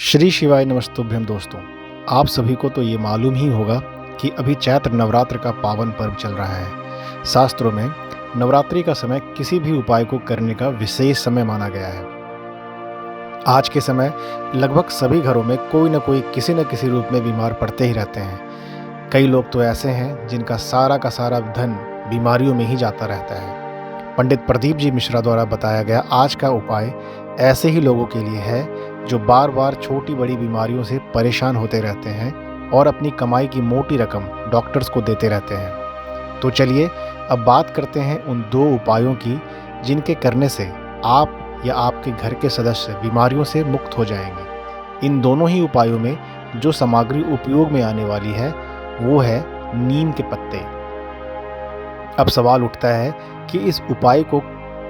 श्री शिवाय नमस्तुभ्यम दोस्तों। आप सभी को तो ये मालूम ही होगा कि अभी चैत्र नवरात्र का पावन पर्व चल रहा है। शास्त्रों में नवरात्रि का समय किसी भी उपाय को करने का विशेष समय माना गया है। आज के समय लगभग सभी घरों में कोई न कोई किसी न किसी रूप में बीमार पड़ते ही रहते हैं। कई लोग तो ऐसे हैं जिनका सारा धन बीमारियों में ही जाता रहता है। पंडित प्रदीप जी मिश्रा द्वारा बताया गया आज का उपाय ऐसे ही लोगों के लिए है जो बार बार छोटी बड़ी बीमारियों से परेशान होते रहते हैं और अपनी कमाई की मोटी रकम डॉक्टर्स को देते रहते हैं। तो चलिए अब बात करते हैं उन दो उपायों की जिनके करने से आप या आपके घर के सदस्य बीमारियों से मुक्त हो जाएंगे। इन दोनों ही उपायों में जो सामग्री उपयोग में आने वाली है वो है नीम के पत्ते। अब सवाल उठता है कि इस उपाय को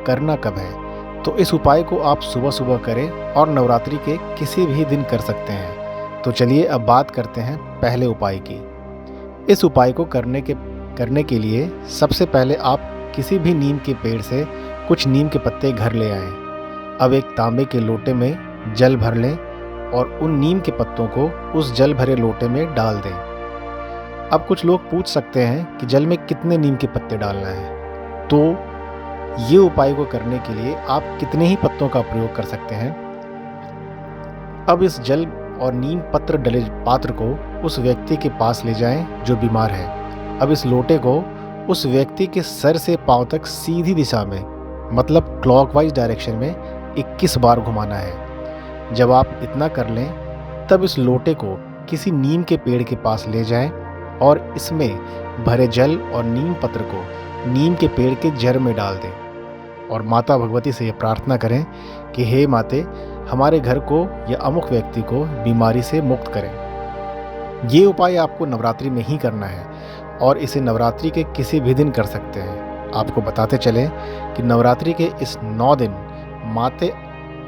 करना कब है। तो इस उपाय को आप सुबह सुबह करें और नवरात्रि के किसी भी दिन कर सकते हैं। तो चलिए अब बात करते हैं पहले उपाय की। इस उपाय को करने के लिए सबसे पहले आप किसी भी नीम के पेड़ से कुछ नीम के पत्ते घर ले आएं। अब एक तांबे के लोटे में जल भर लें और उन नीम के पत्तों को उस जल भरे लोटे में डाल दें। अब कुछ लोग पूछ सकते हैं कि जल में कितने नीम के पत्ते डालना है। तो ये उपाय को करने के लिए आप कितने ही पत्तों का प्रयोग कर सकते हैं। अब इस जल और नीम पत्र डले पात्र को उस व्यक्ति के पास ले जाएं जो बीमार है। अब इस लोटे को उस व्यक्ति के सर से पांव तक सीधी दिशा में मतलब क्लॉकवाइज डायरेक्शन में 21 बार घुमाना है। जब आप इतना कर लें तब इस लोटे को किसी नीम के पेड़ के पास ले जाएं और इसमें भरे जल और नीम पत्र को नीम के पेड़ के जड़ में डाल दें और माता भगवती से यह प्रार्थना करें कि हे माते, हमारे घर को या अमुक व्यक्ति को बीमारी से मुक्त करें। ये उपाय आपको नवरात्रि में ही करना है और इसे नवरात्रि के किसी भी दिन कर सकते हैं। आपको बताते चलें कि नवरात्रि के इस 9 दिन माते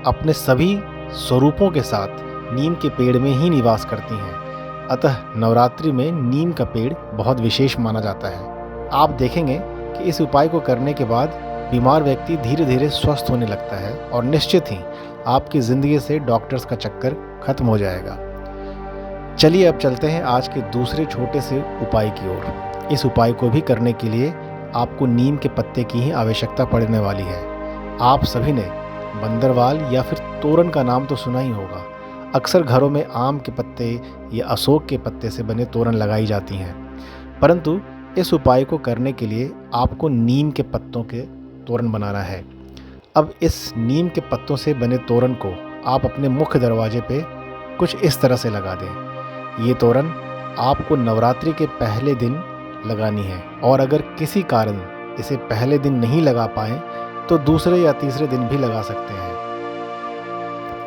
अपने सभी स्वरूपों के साथ नीम के पेड़ में ही निवास करती हैं। अतः नवरात्रि में नीम का पेड़ बहुत विशेष माना जाता है। आप देखेंगे कि इस उपाय को करने के बाद बीमार व्यक्ति धीरे धीरे स्वस्थ होने लगता है और निश्चित ही आपकी ज़िंदगी से डॉक्टर्स का चक्कर खत्म हो जाएगा। चलिए अब चलते हैं आज के दूसरे छोटे से उपाय की ओर। इस उपाय को भी करने के लिए आपको नीम के पत्ते की ही आवश्यकता पड़ने वाली है। आप सभी ने बंदरवाल या फिर तोरण का नाम तो सुना ही होगा। अक्सर घरों में आम के पत्ते या अशोक के पत्ते से बने तोरण लगाई जाती हैं, परंतु इस उपाय को करने के लिए आपको नीम के पत्तों के तोरण बनाना है। अब इस नीम के पत्तों से बने तोरण को आप अपने मुख्य दरवाजे पे कुछ इस तरह से लगा दें। ये तोरण आपको नवरात्रि के पहले दिन लगानी है और अगर किसी कारण इसे पहले दिन नहीं लगा पाएँ तो दूसरे या तीसरे दिन भी लगा सकते हैं।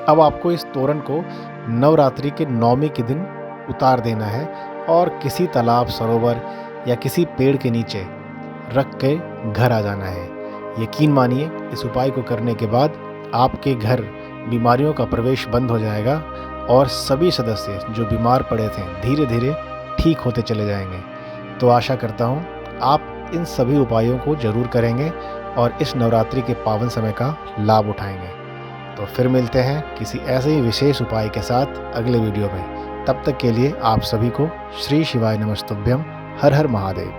अब आपको इस तोरण को नवरात्रि के 9वें के दिन उतार देना है और किसी तालाब, सरोवर या किसी पेड़ के नीचे रख के घर आ जाना है। यकीन मानिए, इस उपाय को करने के बाद आपके घर बीमारियों का प्रवेश बंद हो जाएगा और सभी सदस्य जो बीमार पड़े थे धीरे धीरे ठीक होते चले जाएंगे। तो आशा करता हूँ आप इन सभी उपायों को जरूर करेंगे और इस नवरात्रि के पावन समय का लाभ उठाएंगे। तो फिर मिलते हैं किसी ऐसे ही विशेष उपाय के साथ अगले वीडियो में। तब तक के लिए आप सभी को श्री शिवाय नमस्तुभ्यम। हर हर महादेव।